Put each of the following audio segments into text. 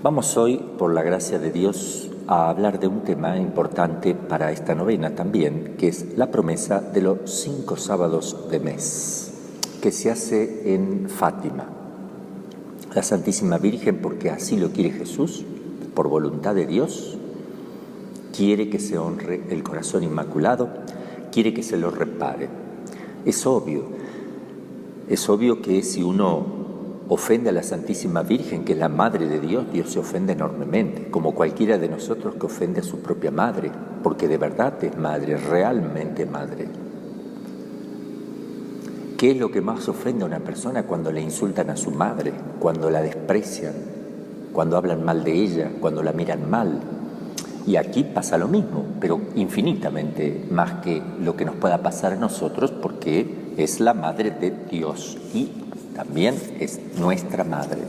Vamos hoy, por la gracia de Dios, a hablar de un tema importante para esta novena también, que es la promesa de los 5 sábados de mes, que se hace en Fátima. La Santísima Virgen, porque así lo quiere Jesús, por voluntad de Dios, quiere que se honre el corazón inmaculado, quiere que se lo repare. Es obvio que si uno ofende a la Santísima Virgen, que es la Madre de Dios, Dios se ofende enormemente, como cualquiera de nosotros que ofende a su propia madre, porque de verdad es madre, realmente madre. ¿Qué es lo que más ofende a una persona cuando le insultan a su madre, cuando la desprecian, cuando hablan mal de ella, cuando la miran mal? Y aquí pasa lo mismo, pero infinitamente más que lo que nos pueda pasar a nosotros, porque es la Madre de Dios y también es nuestra Madre.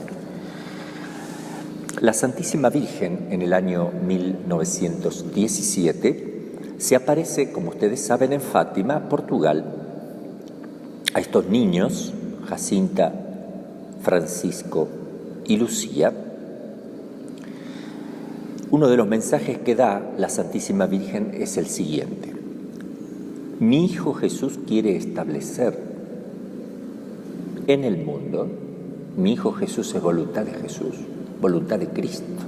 La Santísima Virgen, en el año 1917, se aparece, como ustedes saben, en Fátima, Portugal, a estos niños, Jacinta, Francisco y Lucía. Uno de los mensajes que da la Santísima Virgen es el siguiente: mi Hijo Jesús quiere establecer en el mundo, mi Hijo Jesús es voluntad de Jesús, voluntad de Cristo.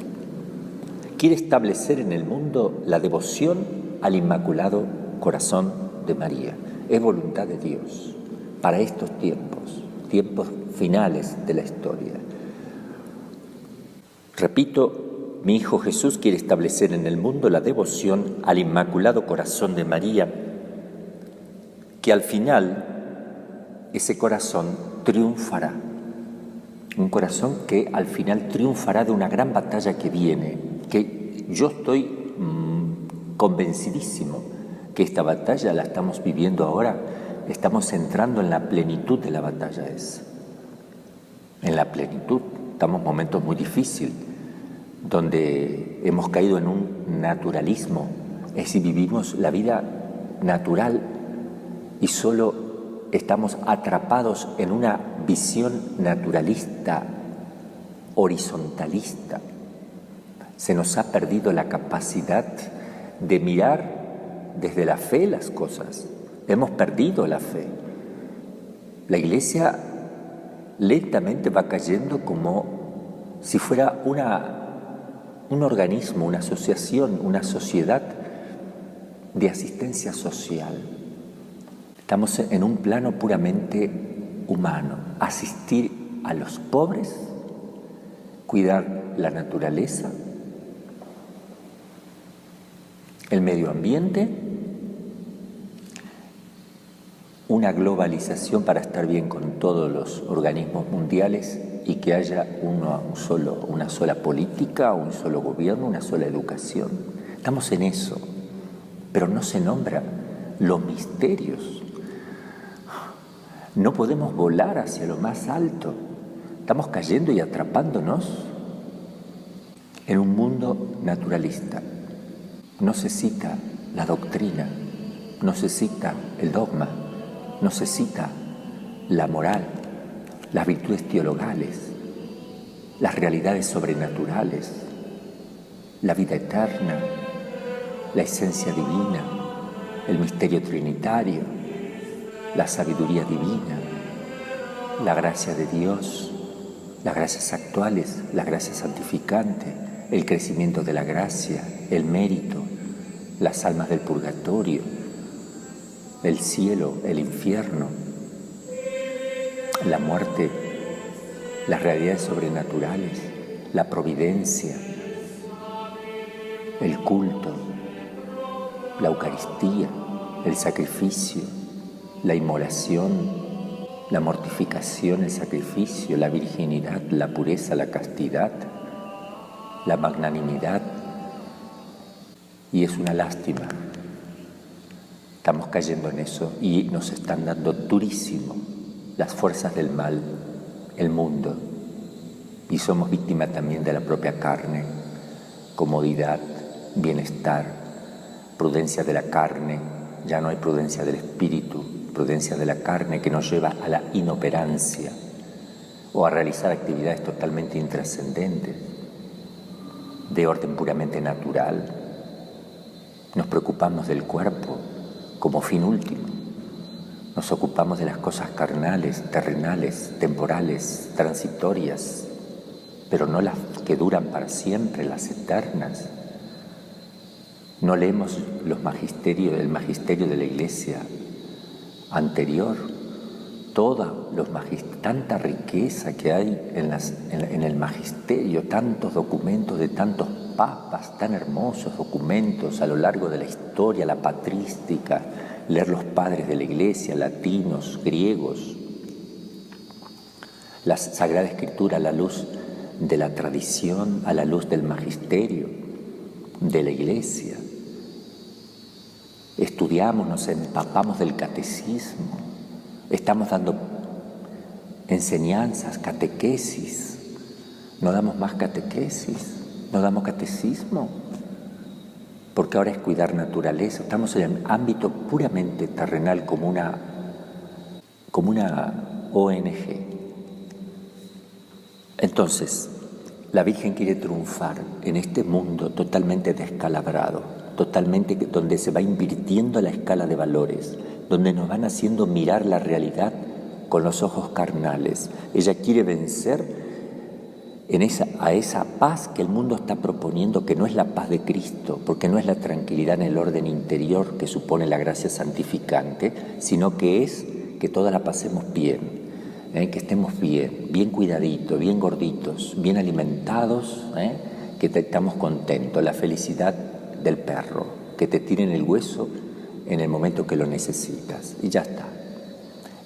Quiere establecer en el mundo la devoción al Inmaculado Corazón de María. Es voluntad de Dios para estos tiempos finales de la historia. Repito, mi Hijo Jesús quiere establecer en el mundo la devoción al Inmaculado Corazón de María, que al final ese corazón triunfará, un corazón que al final triunfará de una gran batalla que viene, que yo estoy convencidísimo que esta batalla la estamos viviendo ahora, estamos entrando en la plenitud de la batalla esa. En la plenitud, estamos en momentos muy difíciles, donde hemos caído en un naturalismo, es decir, vivimos la vida natural y solo estamos atrapados en una visión naturalista, horizontalista. Se nos ha perdido la capacidad de mirar desde la fe las cosas. Hemos perdido la fe. La Iglesia lentamente va cayendo como si fuera un organismo, una asociación, una sociedad de asistencia social. Estamos en un plano puramente humano, asistir a los pobres, cuidar la naturaleza, el medio ambiente, una globalización para estar bien con todos los organismos mundiales y que haya una sola política, un solo gobierno, una sola educación. Estamos en eso, pero no se nombra los misterios. No podemos volar hacia lo más alto. Estamos cayendo y atrapándonos en un mundo naturalista. No se cita la doctrina, no se cita el dogma, no se cita la moral, las virtudes teologales, las realidades sobrenaturales, la vida eterna, la esencia divina, el misterio trinitario, la sabiduría divina, la gracia de Dios, las gracias actuales, la gracia santificante, el crecimiento de la gracia, el mérito, las almas del purgatorio, el cielo, el infierno, la muerte, las realidades sobrenaturales, la providencia, el culto, la Eucaristía, el sacrificio, la inmolación, la mortificación, el sacrificio, la virginidad, la pureza, la castidad, la magnanimidad. Y es una lástima. Estamos cayendo en eso y nos están dando durísimo las fuerzas del mal, el mundo. Y somos víctimas también de la propia carne, comodidad, bienestar, prudencia de la carne. Ya no hay prudencia del espíritu, prudencia de la carne que nos lleva a la inoperancia o a realizar actividades totalmente intrascendentes. de orden puramente natural. Nos preocupamos del cuerpo como fin último. Nos ocupamos de las cosas carnales, terrenales, temporales, transitorias, pero no las que duran para siempre, las eternas. No leemos el magisterio de la Iglesia anterior, tanta riqueza que hay en el magisterio, tantos documentos de tantos papas, tan hermosos documentos a lo largo de la historia, la patrística, leer los padres de la Iglesia, latinos, griegos, la Sagrada Escritura a la luz de la tradición, a la luz del magisterio de la Iglesia. Estudiamos, nos empapamos del catecismo, estamos dando enseñanzas, catequesis. No damos más catequesis, no damos catecismo, porque ahora es cuidar naturaleza. Estamos en el ámbito puramente terrenal como una ONG. Entonces, la Virgen quiere triunfar en este mundo totalmente descalabrado, totalmente donde se va invirtiendo la escala de valores, donde nos van haciendo mirar la realidad con los ojos carnales. Ella quiere vencer a esa paz que el mundo está proponiendo, que no es la paz de Cristo, porque no es la tranquilidad en el orden interior que supone la gracia santificante, sino que es que toda la pasemos bien, que estemos bien cuidaditos, bien gorditos, bien alimentados, que estamos contentos, la felicidad del perro, que te tiren el hueso en el momento que lo necesitas, y ya está.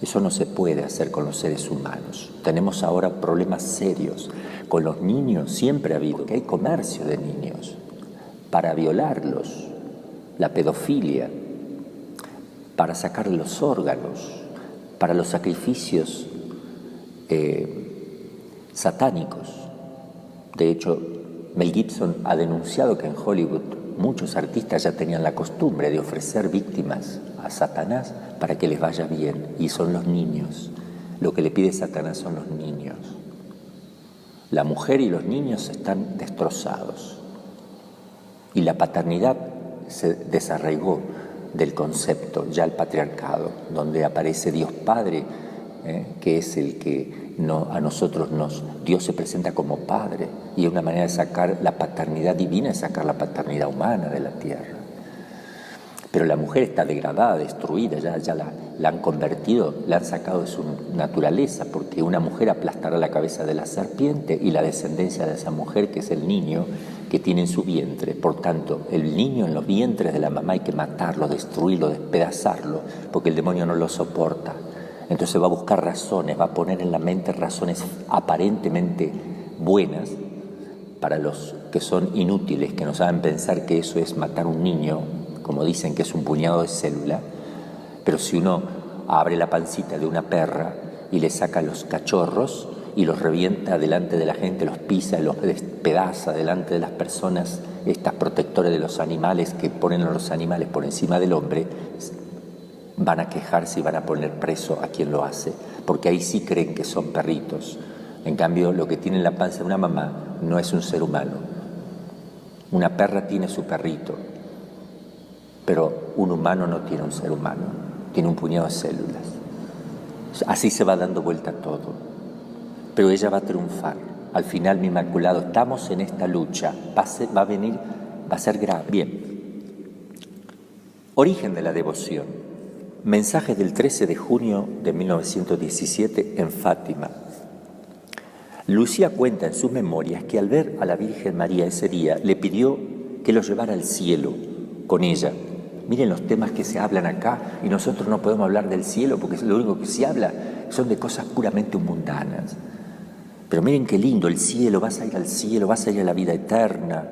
Eso no se puede hacer con los seres humanos. Tenemos ahora problemas serios. Con los niños siempre ha habido, que hay comercio de niños para violarlos, la pedofilia, para sacar los órganos, para los sacrificios satánicos. De hecho, Mel Gibson ha denunciado que en Hollywood muchos artistas ya tenían la costumbre de ofrecer víctimas a Satanás para que les vaya bien, y son los niños. Lo que le pide Satanás son los niños. La mujer y los niños están destrozados, y la paternidad se desarraigó del concepto, ya el patriarcado, donde aparece Dios Padre, que es el que a nosotros Dios se presenta como Padre, y una manera de sacar la paternidad divina es sacar la paternidad humana de la tierra. Pero la mujer está degradada, destruida, ya la han convertido, la han sacado de su naturaleza, porque una mujer aplastará la cabeza de la serpiente, y la descendencia de esa mujer, que es el niño que tiene en su vientre. Por tanto, el niño en los vientres de la mamá hay que matarlo, destruirlo, despedazarlo, porque el demonio no lo soporta. Entonces va a buscar razones, va a poner en la mente razones aparentemente buenas para los que son inútiles, que nos hagan pensar que eso es matar un niño, como dicen que es un puñado de célula. Pero si uno abre la pancita de una perra y le saca los cachorros y los revienta delante de la gente, los pisa, los despedaza delante de las personas, estas protectores de los animales que ponen a los animales por encima del hombre, van a quejarse y van a poner preso a quien lo hace, porque ahí sí creen que son perritos. En cambio, lo que tiene en la panza de una mamá no es un ser humano. Una perra tiene su perrito, pero un humano no tiene un ser humano, tiene un puñado de células. Así se va dando vuelta todo. Pero ella va a triunfar. Al final, mi Inmaculado, estamos en esta lucha. Va a ser grave. Bien. Origen de la devoción. Mensaje del 13 de junio de 1917 en Fátima. Lucía cuenta en sus memorias que al ver a la Virgen María ese día, le pidió que lo llevara al cielo con ella. Miren los temas que se hablan acá, y nosotros no podemos hablar del cielo porque lo único que se habla son de cosas puramente mundanas. Pero miren qué lindo el cielo, vas a ir al cielo, vas a ir a la vida eterna.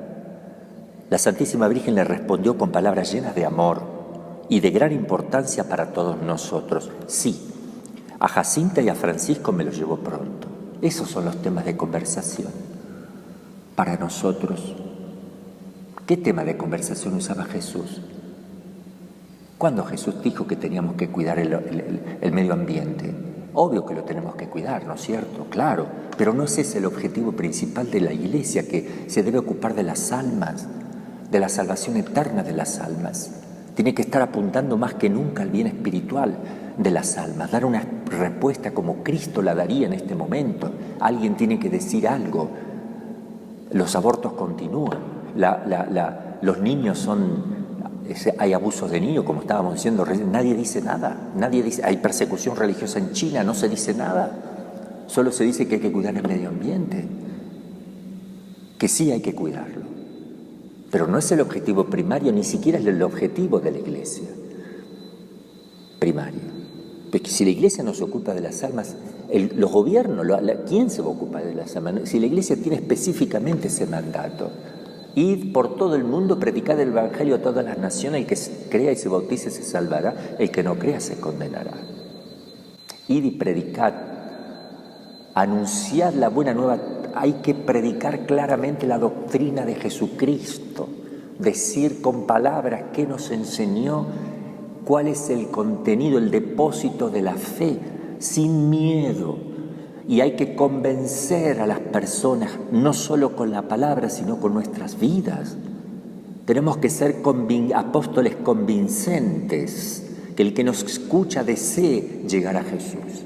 La Santísima Virgen le respondió con palabras llenas de amor y de gran importancia para todos nosotros. Sí, a Jacinta y a Francisco me los llevó pronto. Esos son los temas de conversación. Para nosotros, ¿qué tema de conversación usaba Jesús? ¿Cuándo Jesús dijo que teníamos que cuidar el medio ambiente? Obvio que lo tenemos que cuidar, ¿no es cierto? Claro, pero no ese es el objetivo principal de la Iglesia, que se debe ocupar de las almas, de la salvación eterna de las almas. Tiene que estar apuntando más que nunca al bien espiritual de las almas, dar una respuesta como Cristo la daría en este momento. Alguien tiene que decir algo. Los abortos continúan, los niños hay abusos de niños, como estábamos diciendo recién, nadie dice nada, hay persecución religiosa en China, no se dice nada, solo se dice que hay que cuidar el medio ambiente, que sí hay que cuidarlo, pero no es el objetivo primario, ni siquiera es el objetivo de la Iglesia primario. Porque si la Iglesia no se ocupa de las almas, los gobiernos, ¿quién se va a ocupar de las almas? Si la Iglesia tiene específicamente ese mandato, id por todo el mundo, predicad el Evangelio a todas las naciones, el que crea y se bautice se salvará, el que no crea se condenará. Id y predicad, anunciad la buena nueva, hay que predicar claramente la doctrina de Jesucristo, decir con palabras qué nos enseñó, cuál es el contenido, el depósito de la fe, sin miedo. Y hay que convencer a las personas, no solo con la palabra, sino con nuestras vidas. Tenemos que ser apóstoles convincentes, que el que nos escucha desee llegar a Jesús.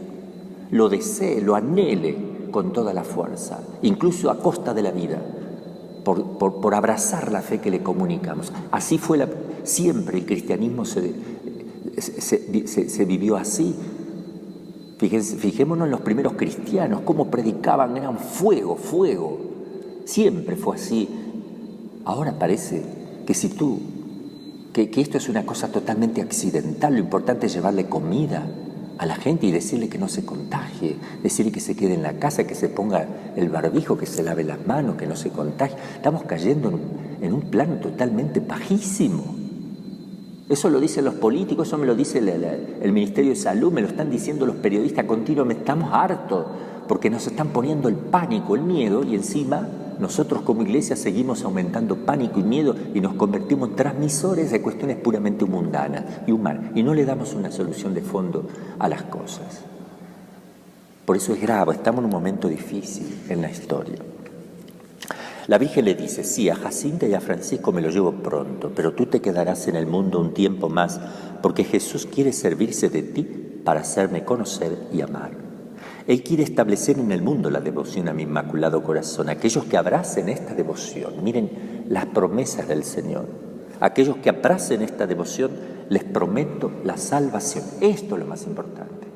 Lo desee, lo anhele con toda la fuerza, incluso a costa de la vida, por abrazar la fe que le comunicamos. Así fue siempre el cristianismo se vivió así. Fijémonos en los primeros cristianos, cómo predicaban, eran fuego, siempre fue así. Ahora parece que que esto es una cosa totalmente accidental, lo importante es llevarle comida a la gente y decirle que no se contagie, decirle que se quede en la casa, que se ponga el barbijo, que se lave las manos, que no se contagie. Estamos cayendo en un plano totalmente bajísimo. Eso lo dicen los políticos, eso me lo dice el Ministerio de Salud, me lo están diciendo los periodistas continuamente. Estamos hartos porque nos están poniendo el pánico, el miedo, y encima nosotros como Iglesia seguimos aumentando pánico y miedo y nos convertimos en transmisores de cuestiones puramente mundanas y humanas, y no le damos una solución de fondo a las cosas. Por eso es grave, estamos en un momento difícil en la historia. La Virgen le dice, sí, a Jacinta y a Francisco me lo llevo pronto, pero tú te quedarás en el mundo un tiempo más, porque Jesús quiere servirse de ti para hacerme conocer y amar. Él quiere establecer en el mundo la devoción a mi Inmaculado Corazón. Aquellos que abracen esta devoción, miren las promesas del Señor. Aquellos que abracen esta devoción, les prometo la salvación. Esto es lo más importante.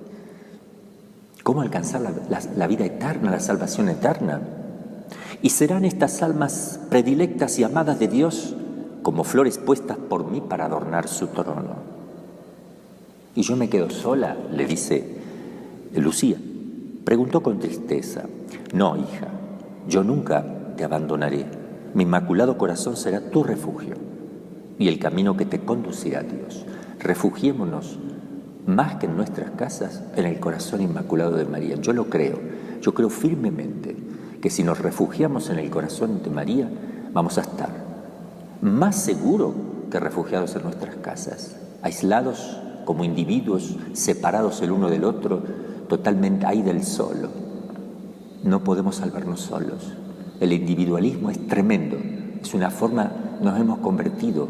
¿Cómo alcanzar la vida eterna, la salvación eterna? Y serán estas almas predilectas y amadas de Dios como flores puestas por mí para adornar su trono. Y yo me quedo sola, le dice Lucía. Preguntó con tristeza. No, hija, yo nunca te abandonaré. Mi Inmaculado Corazón será tu refugio y el camino que te conducirá a Dios. Refugiémonos más que en nuestras casas en el corazón inmaculado de María. Yo lo creo, yo creo firmemente que si nos refugiamos en el corazón de María, vamos a estar más seguros que refugiados en nuestras casas, aislados como individuos, separados el uno del otro, totalmente ahí del solo. No podemos salvarnos solos. El individualismo es tremendo, es una forma, nos hemos convertido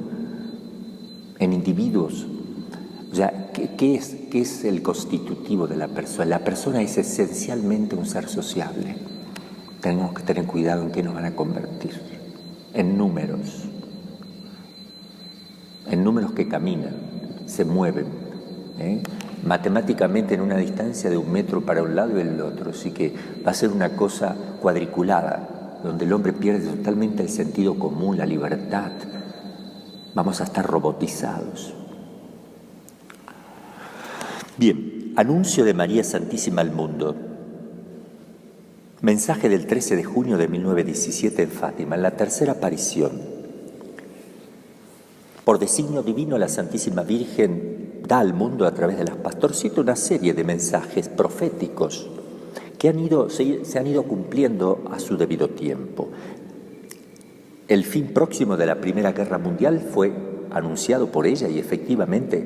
en individuos. O sea, ¿qué es el constitutivo de la persona? La persona es esencialmente un ser sociable. Tenemos que tener cuidado en qué nos van a convertir. En números que caminan, se mueven, matemáticamente en una distancia de 1 metro para un lado y el otro. Así que va a ser una cosa cuadriculada, donde el hombre pierde totalmente el sentido común, la libertad. Vamos a estar robotizados. Bien, anuncio de María Santísima al mundo. Mensaje del 13 de junio de 1917 en Fátima, en la tercera aparición. Por designio divino, la Santísima Virgen da al mundo a través de las pastorcitas una serie de mensajes proféticos que se han ido cumpliendo a su debido tiempo. El fin próximo de la Primera Guerra Mundial fue anunciado por ella y efectivamente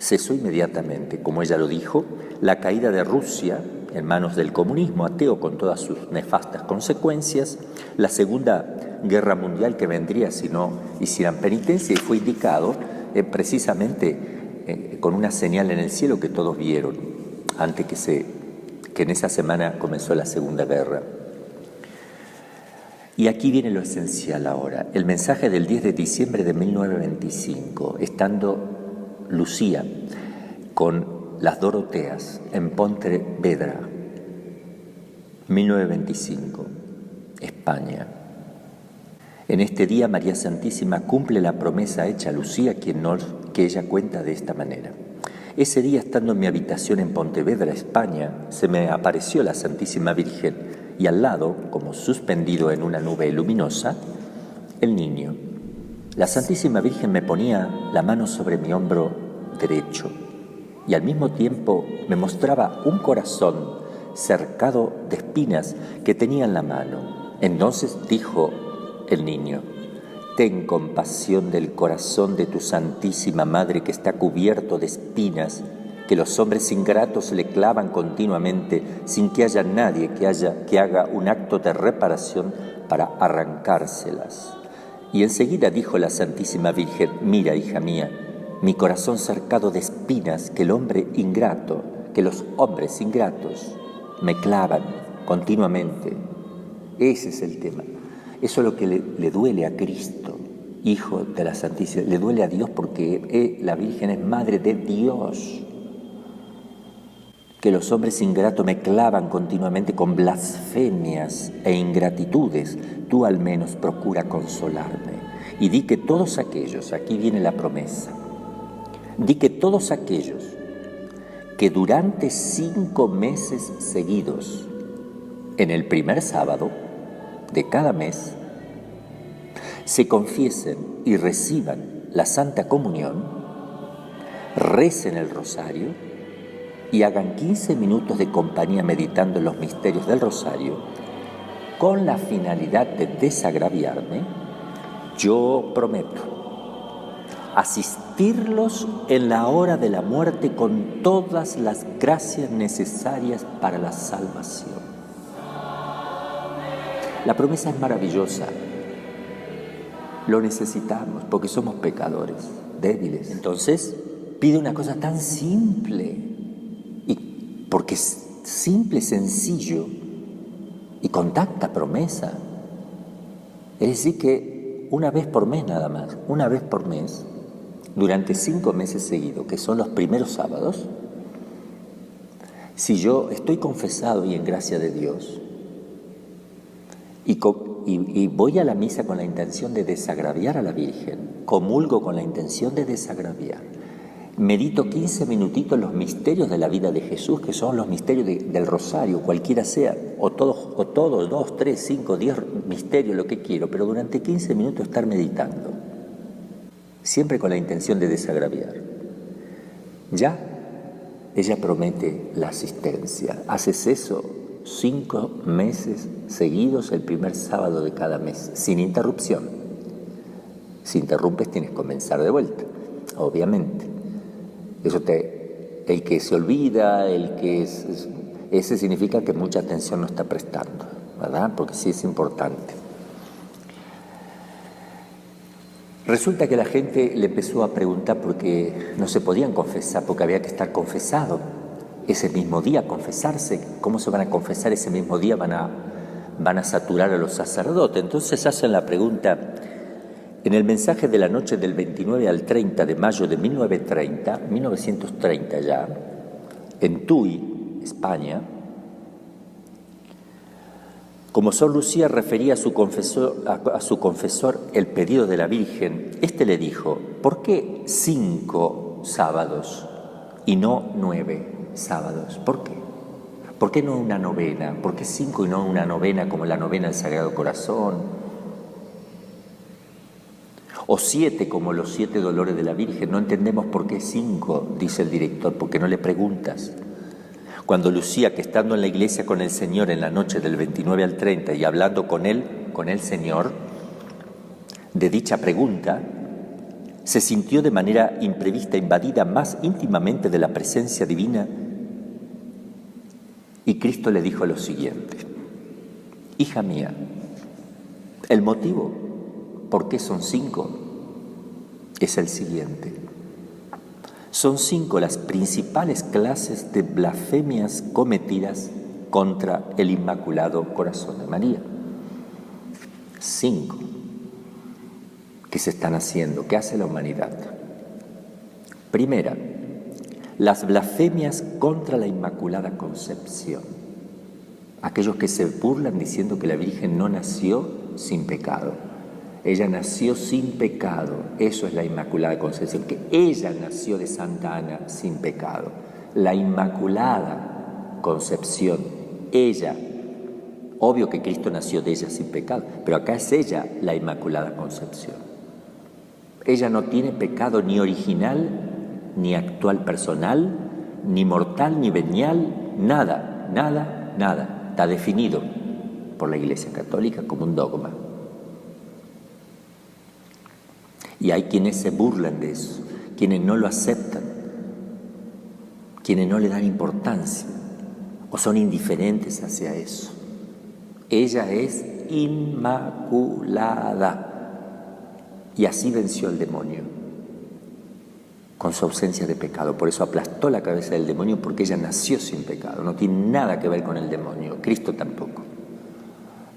cesó inmediatamente, como ella lo dijo, la caída de Rusia en manos del comunismo ateo con todas sus nefastas consecuencias, la Segunda Guerra Mundial que vendría si no hicieran penitencia, y fue indicado precisamente con una señal en el cielo que todos vieron antes que en esa semana comenzó la Segunda Guerra. Y aquí viene lo esencial ahora, el mensaje del 10 de diciembre de 1925, estando Lucía con las Doroteas en Pontevedra, 1925, España. En este día María Santísima cumple la promesa hecha a Lucía, que ella cuenta de esta manera. Ese día, estando en mi habitación en Pontevedra, España, se me apareció la Santísima Virgen y al lado, como suspendido en una nube luminosa, el niño. La Santísima Virgen me ponía la mano sobre mi hombro derecho y al mismo tiempo me mostraba un corazón cercado de espinas que tenía en la mano. Entonces dijo el niño: ten compasión del corazón de tu Santísima Madre, que está cubierto de espinas, que los hombres ingratos le clavan continuamente sin que haya nadie que haga un acto de reparación para arrancárselas. Y enseguida dijo la Santísima Virgen: mira, hija mía, mi corazón cercado de espinas que los hombres ingratos me clavan continuamente. Ese es el tema. Eso es lo que le duele a Cristo, Hijo de la Santísima. Le duele a Dios porque la Virgen es Madre de Dios. Que los hombres ingratos me clavan continuamente con blasfemias e ingratitudes. Tú al menos procura consolarme. Y di que todos aquellos, aquí viene la promesa, di que todos aquellos que durante 5 meses seguidos, en el primer sábado de cada mes, se confiesen y reciban la Santa Comunión, recen el rosario y hagan 15 minutos de compañía meditando en los misterios del rosario, con la finalidad de desagraviarme, yo prometo asistirlos en la hora de la muerte con todas las gracias necesarias para la salvación. La promesa es maravillosa. Lo necesitamos porque somos pecadores, débiles. Entonces, pide una cosa tan simple, y porque es simple, sencillo y con tanta promesa. Es decir, que una vez por mes nada más, una vez por mes, durante 5 meses seguidos, que son los primeros sábados, si yo estoy confesado y en gracia de Dios, y voy a la misa con la intención de desagraviar a la Virgen, comulgo con la intención de desagraviar, medito 15 minutitos los misterios de la vida de Jesús, que son los misterios del rosario, cualquiera sea, o todos, 2, 3, 5, 10 misterios, lo que quiero, pero durante 15 minutos estar meditando, siempre con la intención de desagraviar. Ya, ella promete la asistencia. Haces eso 5 meses seguidos, el primer sábado de cada mes, sin interrupción. Si interrumpes, tienes que comenzar de vuelta, obviamente. El que se olvida, ese significa que mucha atención no está prestando, ¿verdad? Porque sí es importante. Resulta que la gente le empezó a preguntar porque no se podían confesar, porque había que estar confesado ese mismo día, confesarse. ¿Cómo se van a confesar ese mismo día? Van a saturar a los sacerdotes. Entonces hacen la pregunta, en el mensaje de la noche del 29 al 30 de mayo de 1930 ya, en Tui, España, como Sor Lucía refería a su confesor el pedido de la Virgen, este le dijo: ¿por qué 5 sábados y no 9 sábados? ¿Por qué? ¿Por qué no una novena? ¿Por qué 5 y no una novena como la novena del Sagrado Corazón? O 7 como los 7 dolores de la Virgen. No entendemos por qué 5, dice el director, porque no le preguntas. Cuando Lucía, que estando en la iglesia con el Señor en la noche del 29 al 30 y hablando con el Señor, de dicha pregunta, se sintió de manera imprevista invadida más íntimamente de la presencia divina y Cristo le dijo lo siguiente: hija mía, el motivo por qué son 5 es el siguiente. Son 5 las principales clases de blasfemias cometidas contra el Inmaculado Corazón de María. 5 que se están haciendo, que hace la humanidad. Primera, las blasfemias contra la Inmaculada Concepción. Aquellos que se burlan diciendo que la Virgen no nació sin pecado. Ella nació sin pecado, eso es la Inmaculada Concepción, que ella nació de Santa Ana sin pecado. La Inmaculada Concepción, ella, obvio que Cristo nació de ella sin pecado, pero acá es ella la Inmaculada Concepción. Ella no tiene pecado ni original, ni actual personal, ni mortal, ni venial, nada, nada, nada. Está definido por la Iglesia Católica como un dogma. Y hay quienes se burlan de eso, quienes no lo aceptan, quienes no le dan importancia o son indiferentes hacia eso. Ella es inmaculada y así venció al demonio con su ausencia de pecado. Por eso aplastó la cabeza del demonio, porque ella nació sin pecado, no tiene nada que ver con el demonio, Cristo tampoco.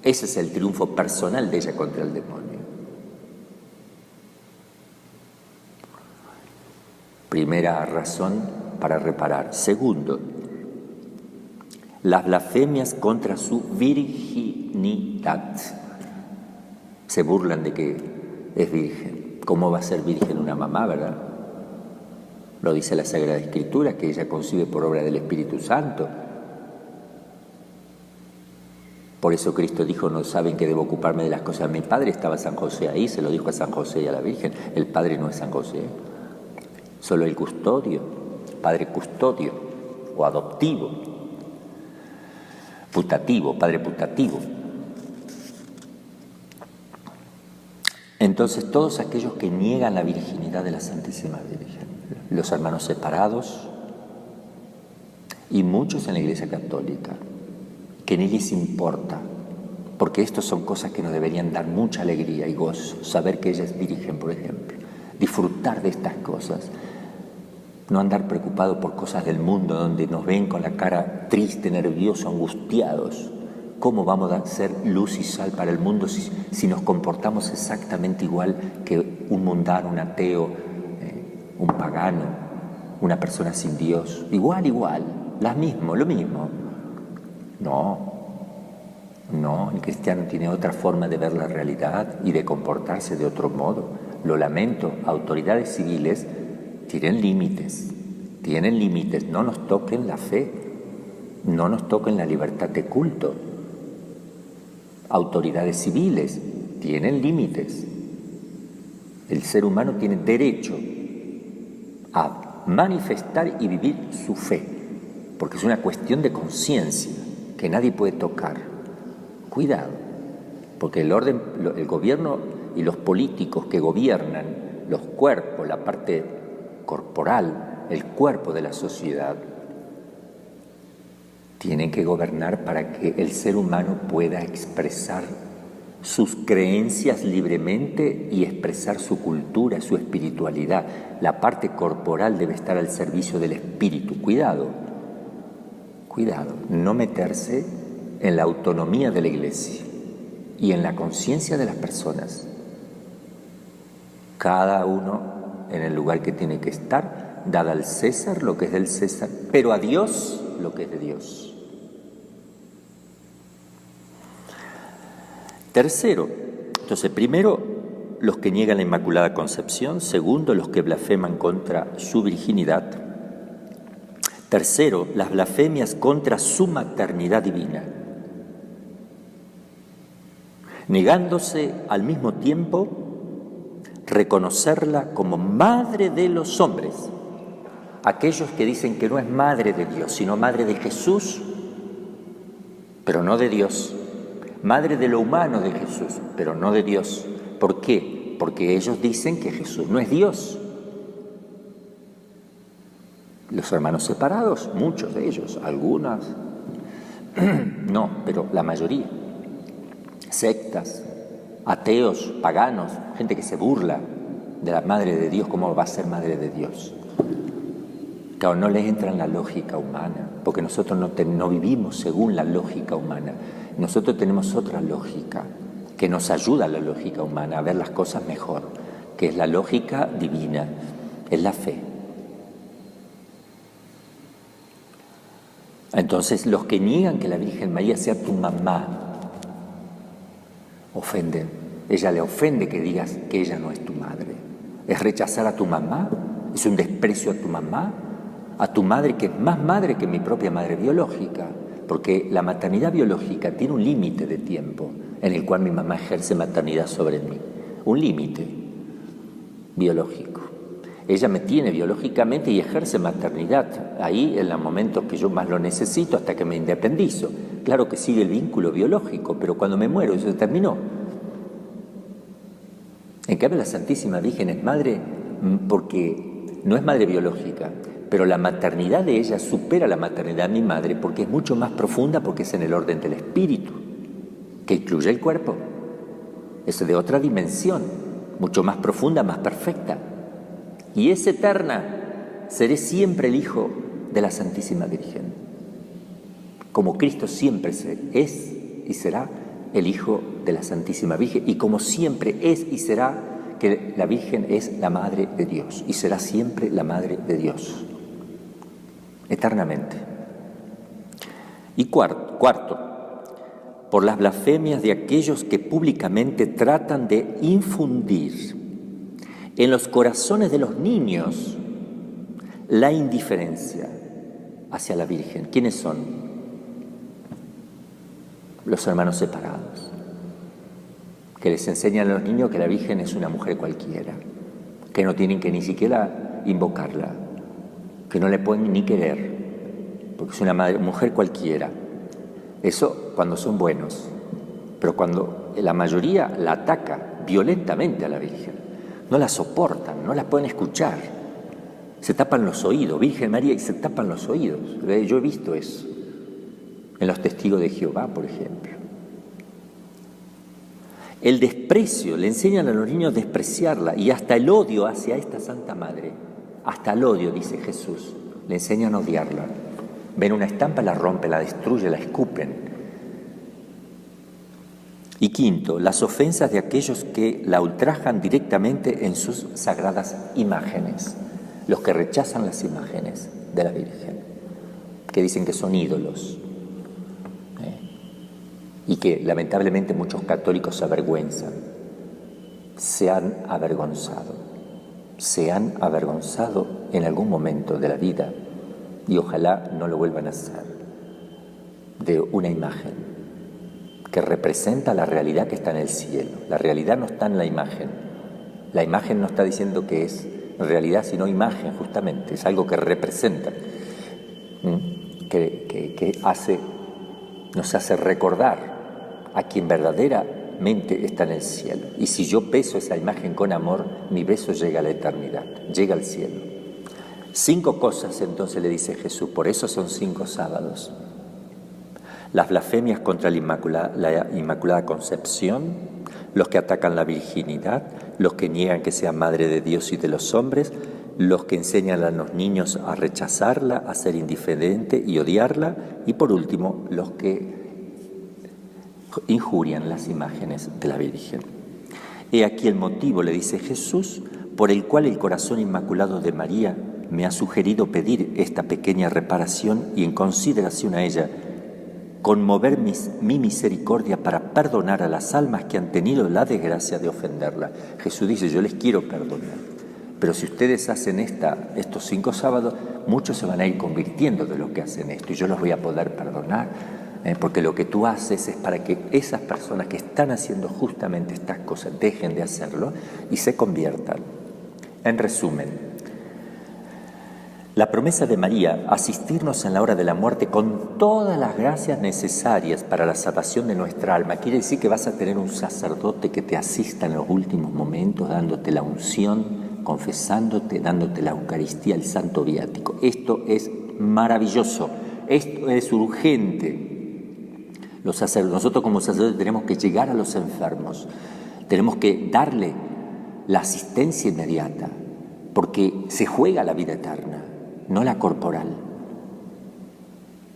Ese es el triunfo personal de ella contra el demonio. Primera razón para reparar. Segundo, las blasfemias contra su virginidad. Se burlan de que es virgen. ¿Cómo va a ser virgen una mamá, verdad? Lo dice la Sagrada Escritura, que ella concibe por obra del Espíritu Santo. Por eso Cristo dijo: no saben que debo ocuparme de las cosas de mi Padre. Estaba San José ahí, se lo dijo a San José y a la Virgen. El Padre no es San José, solo el custodio, Padre custodio o adoptivo, putativo, Padre putativo. Entonces, todos aquellos que niegan la virginidad de la Santísima Virgen, los hermanos separados y muchos en la Iglesia Católica, que ni les importa, porque esto son cosas que nos deberían dar mucha alegría y gozo, saber que ella es virgen, por ejemplo, disfrutar de estas cosas, no andar preocupado por cosas del mundo donde nos ven con la cara triste, nervioso, angustiados. ¿Cómo vamos a ser luz y sal para el mundo si nos comportamos exactamente igual que un mundano, un ateo, un pagano, una persona sin Dios? Igual, lo mismo. No, el cristiano tiene otra forma de ver la realidad y de comportarse de otro modo. Lo lamento, autoridades civiles tienen límites, no nos toquen la fe, no nos toquen la libertad de culto. Autoridades civiles tienen límites. El ser humano tiene derecho a manifestar y vivir su fe, porque es una cuestión de conciencia que nadie puede tocar. Cuidado, porque el gobierno y los políticos que gobiernan los cuerpos, la parte corporal, el cuerpo de la sociedad, tienen que gobernar para que el ser humano pueda expresar sus creencias libremente y expresar su cultura, su espiritualidad. La parte corporal debe estar al servicio del espíritu. Cuidado, no meterse en la autonomía de la Iglesia y en la conciencia de las personas. Cada uno en el lugar que tiene que estar, dada al César lo que es del César, pero a Dios lo que es de Dios. Tercero, entonces, primero, los que niegan la Inmaculada Concepción. Segundo, los que blasfeman contra su virginidad. Tercero, las blasfemias contra su maternidad divina, negándose al mismo tiempo reconocerla como madre de los hombres. Aquellos que dicen que no es madre de Dios, sino madre de Jesús, pero no de Dios. Madre de lo humano de Jesús, pero no de Dios. ¿Por qué? qué? Porque ellos dicen que Jesús no es Dios. Los hermanos separados, muchos de ellos, algunas, no, pero la mayoría. Sectas, ateos, paganos, gente que se burla de la Madre de Dios. ¿Cómo va a ser Madre de Dios? Claro, no les entra en la lógica humana, porque nosotros no vivimos según la lógica humana. Nosotros tenemos otra lógica que nos ayuda a la lógica humana a ver las cosas mejor, que es la lógica divina, es la fe. Entonces, los que niegan que la Virgen María sea tu mamá, ofenden. Ella le ofende que digas que ella no es tu madre. Es rechazar a tu mamá, es un desprecio a tu mamá, a tu madre que es más madre que mi propia madre biológica, porque la maternidad biológica tiene un límite de tiempo en el cual mi mamá ejerce maternidad sobre mí, un límite biológico. Ella me tiene biológicamente y ejerce maternidad ahí en los momentos que yo más lo necesito hasta que me independizo. Claro que sigue el vínculo biológico, pero cuando me muero eso se terminó. En cambio la Santísima Virgen es madre porque no es madre biológica, pero la maternidad de ella supera la maternidad de mi madre porque es mucho más profunda, porque es en el orden del espíritu, que incluye el cuerpo. Es de otra dimensión, mucho más profunda, más perfecta. Y es eterna. Seré siempre el Hijo de la Santísima Virgen. Como Cristo siempre es y será el Hijo de la Santísima Virgen, y como siempre es y será que la Virgen es la Madre de Dios, y será siempre la Madre de Dios, eternamente. Y cuarto, por las blasfemias de aquellos que públicamente tratan de infundir en los corazones de los niños la indiferencia hacia la Virgen. ¿Quiénes son? Los hermanos separados, que les enseñan a los niños que la Virgen es una mujer cualquiera, que no tienen que ni siquiera invocarla, que no le pueden ni querer, porque es una mujer cualquiera. Eso cuando son buenos, pero cuando la mayoría la ataca violentamente a la Virgen, no la soportan, no la pueden escuchar, se tapan los oídos, Virgen María, y se tapan los oídos. Yo he visto eso en los testigos de Jehová, por ejemplo. El desprecio, le enseñan a los niños a despreciarla, y hasta el odio hacia esta Santa Madre, hasta el odio, dice Jesús, le enseñan a odiarla. Ven una estampa, la rompen, la destruyen, la escupen. Y quinto, las ofensas de aquellos que la ultrajan directamente en sus sagradas imágenes, los que rechazan las imágenes de la Virgen, que dicen que son ídolos, y que lamentablemente muchos católicos se avergüenzan, se han avergonzado en algún momento de la vida, y ojalá no lo vuelvan a hacer, de una imagen que representa la realidad que está en el cielo. La realidad no está en la imagen no está diciendo que es realidad, sino imagen, justamente, es algo que representa, que nos hace recordar a quien verdaderamente está en el cielo. Y si yo beso esa imagen con amor, mi beso llega a la eternidad, llega al cielo. 5 cosas entonces le dice Jesús, por eso son 5 sábados. Las blasfemias contra la Inmaculada Concepción, los que atacan la virginidad, los que niegan que sea Madre de Dios y de los hombres, los que enseñan a los niños a rechazarla, a ser indiferente y odiarla, y por último, los que injurian las imágenes de la Virgen. He aquí el motivo, le dice Jesús, por el cual el corazón inmaculado de María me ha sugerido pedir esta pequeña reparación y en consideración a ella conmover mi misericordia para perdonar a las almas que han tenido la desgracia de ofenderla. Jesús dice, yo les quiero perdonar, pero si ustedes hacen estos 5 sábados, muchos se van a ir convirtiendo de lo que hacen esto, y yo los voy a poder perdonar, porque lo que tú haces es para que esas personas que están haciendo justamente estas cosas dejen de hacerlo y se conviertan. En resumen, La promesa de María, asistirnos en la hora de la muerte con todas las gracias necesarias para la salvación de nuestra alma, quiere decir que vas a tener un sacerdote que te asista en los últimos momentos, dándote la unción, confesándote, dándote la Eucaristía, el Santo Viático. Esto es maravilloso, esto es urgente. Nosotros como sacerdotes tenemos que llegar a los enfermos, tenemos que darle la asistencia inmediata, porque se juega la vida eterna, no la corporal.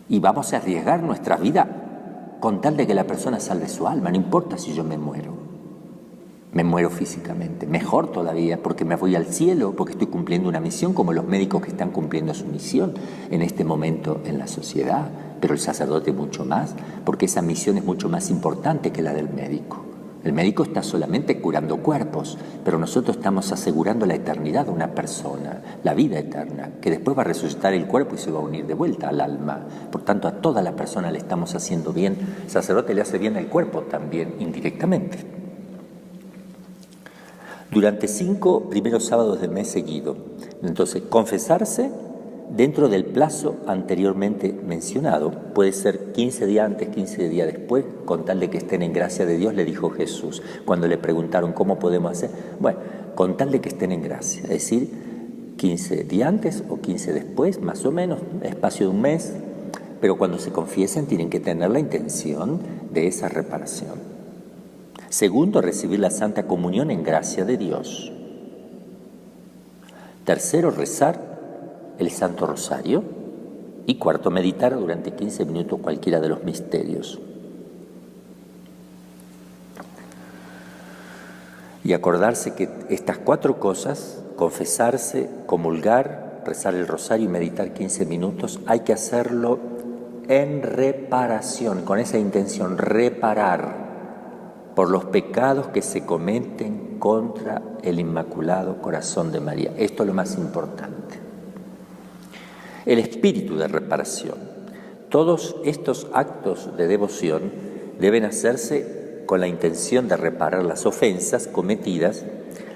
Y vamos a arriesgar nuestra vida con tal de que la persona salve su alma, no importa si yo me muero físicamente, mejor todavía, porque me voy al cielo, porque estoy cumpliendo una misión, como los médicos que están cumpliendo su misión en este momento en la sociedad, pero el sacerdote mucho más, porque esa misión es mucho más importante que la del médico. El médico está solamente curando cuerpos, pero nosotros estamos asegurando la eternidad de una persona, la vida eterna, que después va a resucitar el cuerpo y se va a unir de vuelta al alma. Por tanto, a toda la persona le estamos haciendo bien. El sacerdote le hace bien al cuerpo también, indirectamente. Durante 5 primeros sábados del mes seguido, entonces, confesarse dentro del plazo anteriormente mencionado, puede ser 15 días antes, 15 días después, con tal de que estén en gracia de Dios, le dijo Jesús. Cuando le preguntaron cómo podemos hacer, bueno, con tal de que estén en gracia, es decir, 15 días antes o 15 después, más o menos, espacio de un mes, pero cuando se confiesen tienen que tener la intención de esa reparación. Segundo, recibir la Santa Comunión en gracia de Dios. Tercero, rezar el Santo Rosario. Y cuarto, meditar durante 15 minutos cualquiera de los misterios. Y acordarse que estas 4 cosas, confesarse, comulgar, rezar el rosario y meditar 15 minutos, hay que hacerlo en reparación, con esa intención, reparar por los pecados que se cometen contra el Inmaculado Corazón de María. Esto es lo más importante. El espíritu de reparación. Todos estos actos de devoción deben hacerse con la intención de reparar las ofensas cometidas.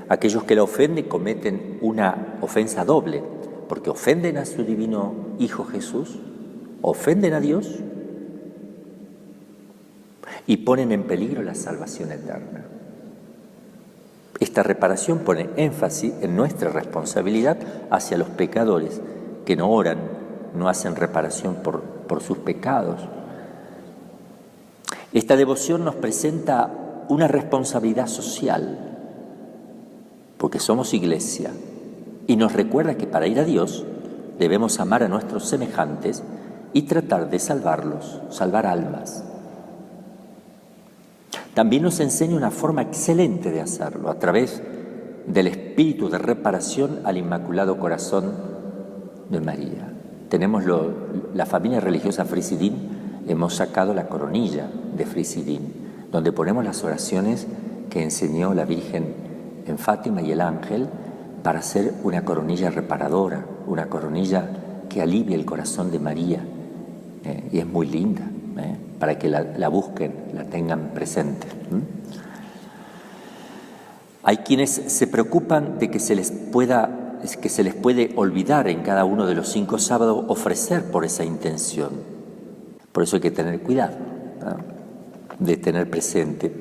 Aquellos que la ofenden cometen una ofensa doble, porque ofenden a su divino Hijo Jesús, ofenden a Dios y ponen en peligro la salvación eterna. Esta reparación pone énfasis en nuestra responsabilidad hacia los pecadores que no oran, no hacen reparación por sus pecados. Esta devoción nos presenta una responsabilidad social, porque somos iglesia, y nos recuerda que para ir a Dios debemos amar a nuestros semejantes y tratar de salvarlos, salvar almas. También nos enseña una forma excelente de hacerlo, a través del espíritu de reparación al Inmaculado Corazón de María. Tenemos la familia religiosa Frisidín, hemos sacado la coronilla de Frisidín, donde ponemos las oraciones que enseñó la Virgen en Fátima y el ángel para hacer una coronilla reparadora, una coronilla que alivie el corazón de María. Y es muy linda, para que la busquen, la tengan presente. Hay quienes se preocupan de que se les puede olvidar en cada uno de los 5 sábados ofrecer por esa intención. Por eso hay que tener cuidado, ¿no?, de tener presente.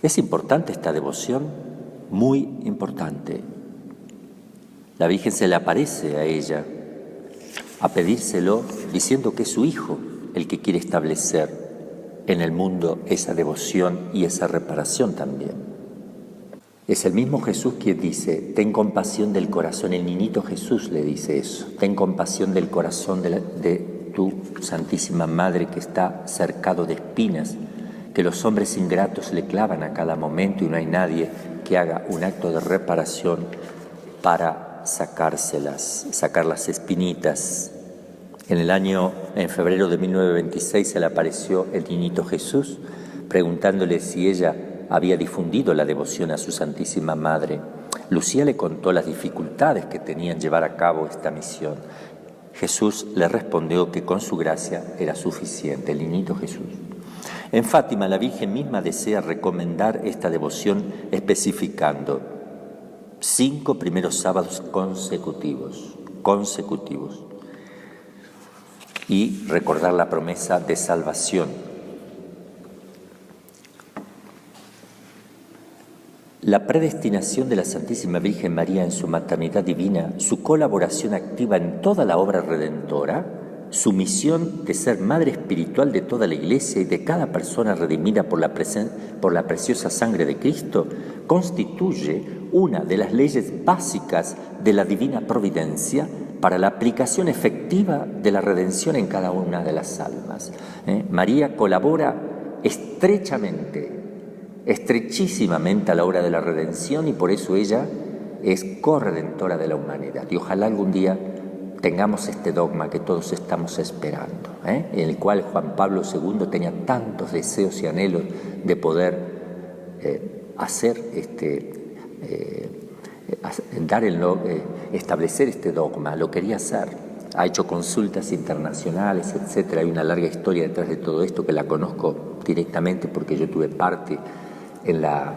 Es importante esta devoción, muy importante. La Virgen se le aparece a ella a pedírselo, diciendo que es su Hijo el que quiere establecer en el mundo esa devoción y esa reparación también. Es el mismo Jesús quien dice, ten compasión del corazón, el niñito Jesús le dice eso, ten compasión del corazón de tu Santísima Madre que está cercado de espinas, que los hombres ingratos le clavan a cada momento y no hay nadie que haga un acto de reparación para sacar las espinitas. En febrero de 1926 se le apareció el niñito Jesús preguntándole si ella había difundido la devoción a su Santísima Madre. Lucía le contó las dificultades que tenía en llevar a cabo esta misión. Jesús le respondió que con su gracia era suficiente, el niñito Jesús. En Fátima, la Virgen misma desea recomendar esta devoción especificando: 5 primeros sábados consecutivos. Y recordar la promesa de salvación. La predestinación de la Santísima Virgen María en su maternidad divina, su colaboración activa en toda la obra redentora, su misión de ser madre espiritual de toda la Iglesia y de cada persona redimida por la preciosa sangre de Cristo, constituye una de las leyes básicas de la divina providencia para la aplicación efectiva de la redención en cada una de las almas. María colabora estrechísimamente a la obra de la redención, y por eso ella es corredentora de la humanidad. Y ojalá algún día tengamos este dogma que todos estamos esperando, en el cual Juan Pablo II tenía tantos deseos y anhelos de poder establecer este dogma. Lo quería hacer. Ha hecho consultas internacionales, etcétera. Hay una larga historia detrás de todo esto que la conozco directamente porque yo tuve parte en la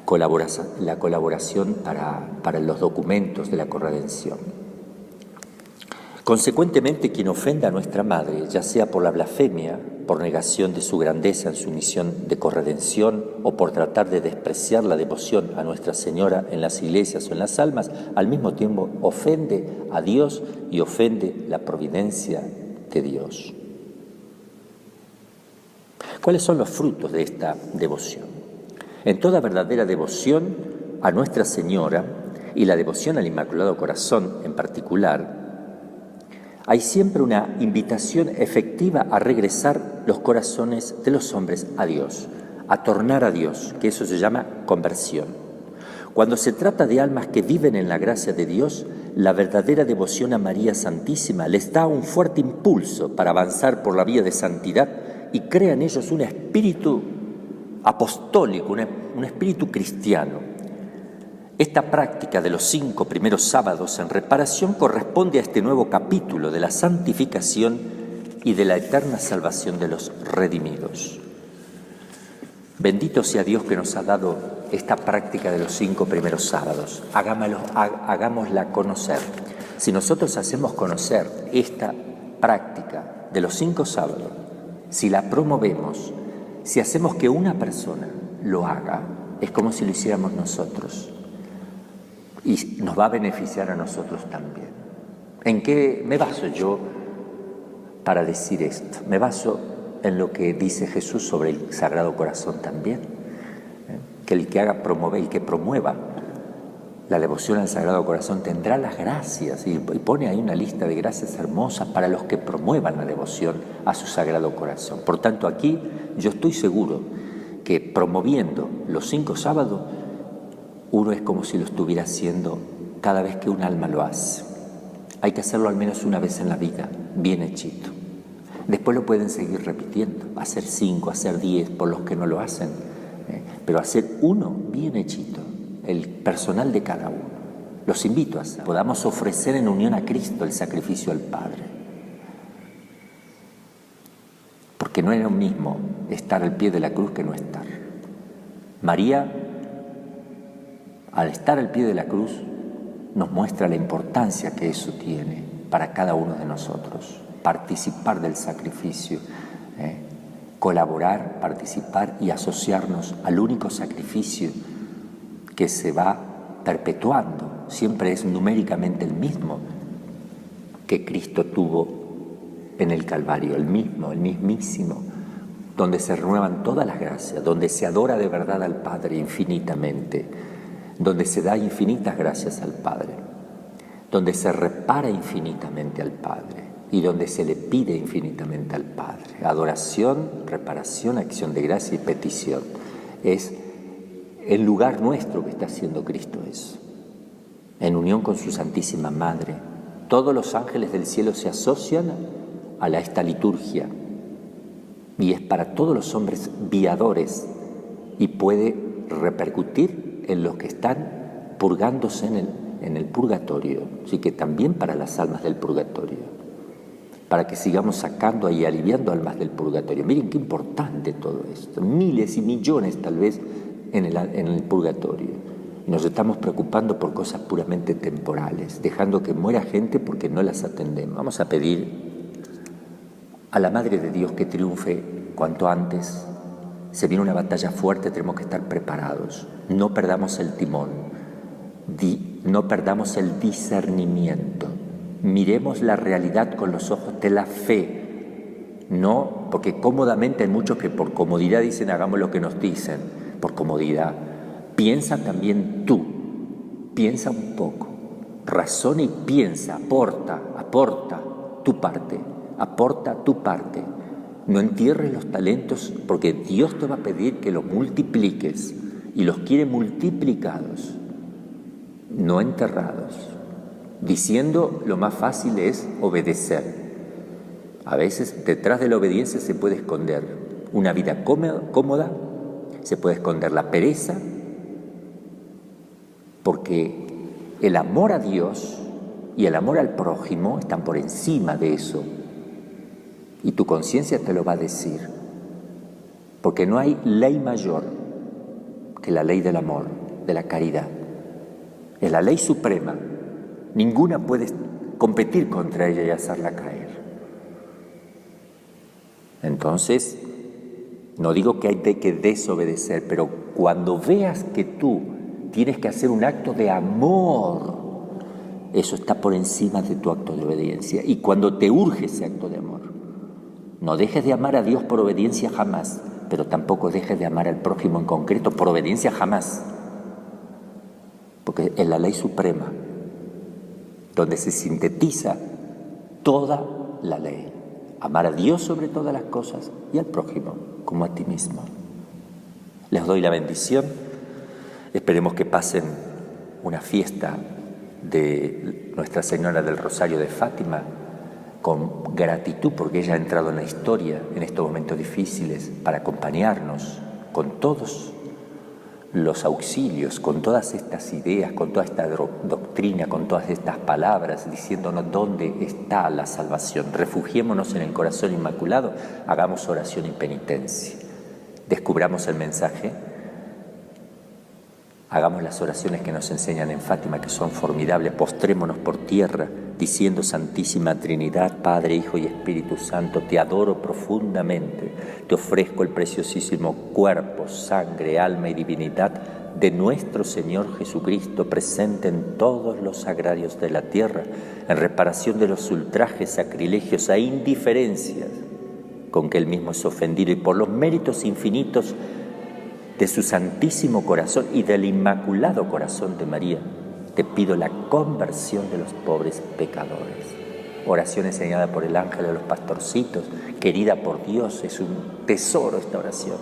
colaboración para los documentos de la corredención. Consecuentemente, quien ofenda a nuestra Madre, ya sea por la blasfemia, por negación de su grandeza en su misión de corredención o por tratar de despreciar la devoción a Nuestra Señora en las iglesias o en las almas, al mismo tiempo ofende a Dios y ofende la providencia de Dios. ¿Cuáles son los frutos de esta devoción? En toda verdadera devoción a Nuestra Señora y la devoción al Inmaculado Corazón en particular, hay siempre una invitación efectiva a regresar los corazones de los hombres a Dios, a tornar a Dios, que eso se llama conversión. Cuando se trata de almas que viven en la gracia de Dios, la verdadera devoción a María Santísima les da un fuerte impulso para avanzar por la vía de santidad y crea en ellos un espíritu apostólico, un espíritu cristiano. Esta práctica de los 5 primeros sábados en reparación corresponde a este nuevo capítulo de la santificación y de la eterna salvación de los redimidos. Bendito sea Dios que nos ha dado esta práctica de los 5 primeros sábados. Hagámosla conocer. Si nosotros hacemos conocer esta práctica de los 5 sábados, si la promovemos, si hacemos que una persona lo haga, es como si lo hiciéramos nosotros. Y nos va a beneficiar a nosotros también. ¿En qué me baso yo para decir esto? Me baso en lo que dice Jesús sobre el Sagrado Corazón también, que el que promueva la devoción al Sagrado Corazón tendrá las gracias, y pone ahí una lista de gracias hermosas para los que promuevan la devoción a su Sagrado Corazón. Por tanto, aquí yo estoy seguro que promoviendo los 5 sábados, uno es como si lo estuviera haciendo cada vez que un alma lo hace. Hay que hacerlo al menos una vez en la vida, bien hechito. Después lo pueden seguir repitiendo, hacer 5, hacer 10 por los que no lo hacen, pero hacer uno bien hechito, el personal de cada uno. Los invito a que podamos ofrecer en unión a Cristo el sacrificio al Padre. Porque no es lo mismo estar al pie de la cruz que no estar. María, al estar al pie de la cruz, nos muestra la importancia que eso tiene para cada uno de nosotros. Participar del sacrificio, colaborar, participar y asociarnos al único sacrificio que se va perpetuando, siempre es numéricamente el mismo que Cristo tuvo en el Calvario, el mismísimo, donde se renuevan todas las gracias, donde se adora de verdad al Padre infinitamente, donde se da infinitas gracias al Padre, donde se repara infinitamente al Padre y donde se le pide infinitamente al Padre. Adoración, reparación, acción de gracia y petición. Es el lugar nuestro que está haciendo Cristo eso. En unión con su Santísima Madre, todos los ángeles del cielo se asocian a esta liturgia y es para todos los hombres viadores y puede repercutir en los que están purgándose en el purgatorio, así que también para las almas del purgatorio, para que sigamos sacando y aliviando almas del purgatorio. Miren qué importante todo esto, miles y millones tal vez en el purgatorio. Nos estamos preocupando por cosas puramente temporales, dejando que muera gente porque no las atendemos. Vamos a pedir a la Madre de Dios que triunfe cuanto antes. Se viene una batalla fuerte, tenemos que estar preparados. No perdamos el timón, no perdamos el discernimiento. Miremos la realidad con los ojos de la fe. No, porque cómodamente hay muchos que por comodidad dicen hagamos lo que nos dicen, por comodidad. Piensa también tú, piensa un poco, razona y piensa, aporta tu parte, aporta tu parte. No entierres los talentos porque Dios te va a pedir que los multipliques y los quiere multiplicados, no enterrados. Diciendo lo más fácil es obedecer. A veces detrás de la obediencia se puede esconder una vida cómoda, se puede esconder la pereza, porque el amor a Dios y el amor al prójimo están por encima de eso. Y tu conciencia te lo va a decir. Porque no hay ley mayor que la ley del amor, de la caridad. Es la ley suprema. Ninguna puede competir contra ella y hacerla caer. Entonces, no digo que hay que desobedecer, pero cuando veas que tú tienes que hacer un acto de amor, eso está por encima de tu acto de obediencia. Y cuando te urge ese acto de amor, no dejes de amar a Dios por obediencia jamás, pero tampoco dejes de amar al prójimo en concreto por obediencia jamás. Porque es la ley suprema, donde se sintetiza toda la ley. Amar a Dios sobre todas las cosas y al prójimo como a ti mismo. Les doy la bendición. Esperemos que pasen una fiesta de Nuestra Señora del Rosario de Fátima con gratitud, porque ella ha entrado en la historia en estos momentos difíciles para acompañarnos con todos los auxilios, con todas estas ideas, con toda esta doctrina, con todas estas palabras, diciéndonos dónde está la salvación. Refugiémonos en el corazón inmaculado, hagamos oración y penitencia. Descubramos el mensaje. Hagamos las oraciones que nos enseñan en Fátima, que son formidables. Postrémonos por tierra, diciendo: Santísima Trinidad, Padre, Hijo y Espíritu Santo, te adoro profundamente. Te ofrezco el preciosísimo cuerpo, sangre, alma y divinidad de nuestro Señor Jesucristo, presente en todos los sagrarios de la tierra, en reparación de los ultrajes, sacrilegios e indiferencias con que Él mismo es ofendido, y por los méritos infinitos de su santísimo corazón y del inmaculado corazón de María, te pido la conversión de los pobres pecadores. Oración enseñada por el ángel de los pastorcitos, querida por Dios, es un tesoro esta oración.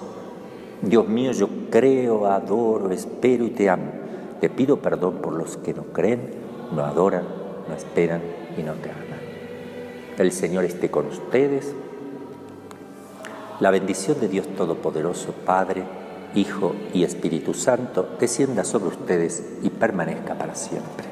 Dios mío, yo creo, adoro, espero y te amo. Te pido perdón por los que no creen, no adoran, no esperan y no te aman. El Señor esté con ustedes. La bendición de Dios Todopoderoso, Padre, Hijo y Espíritu Santo, descienda sobre ustedes y permanezca para siempre.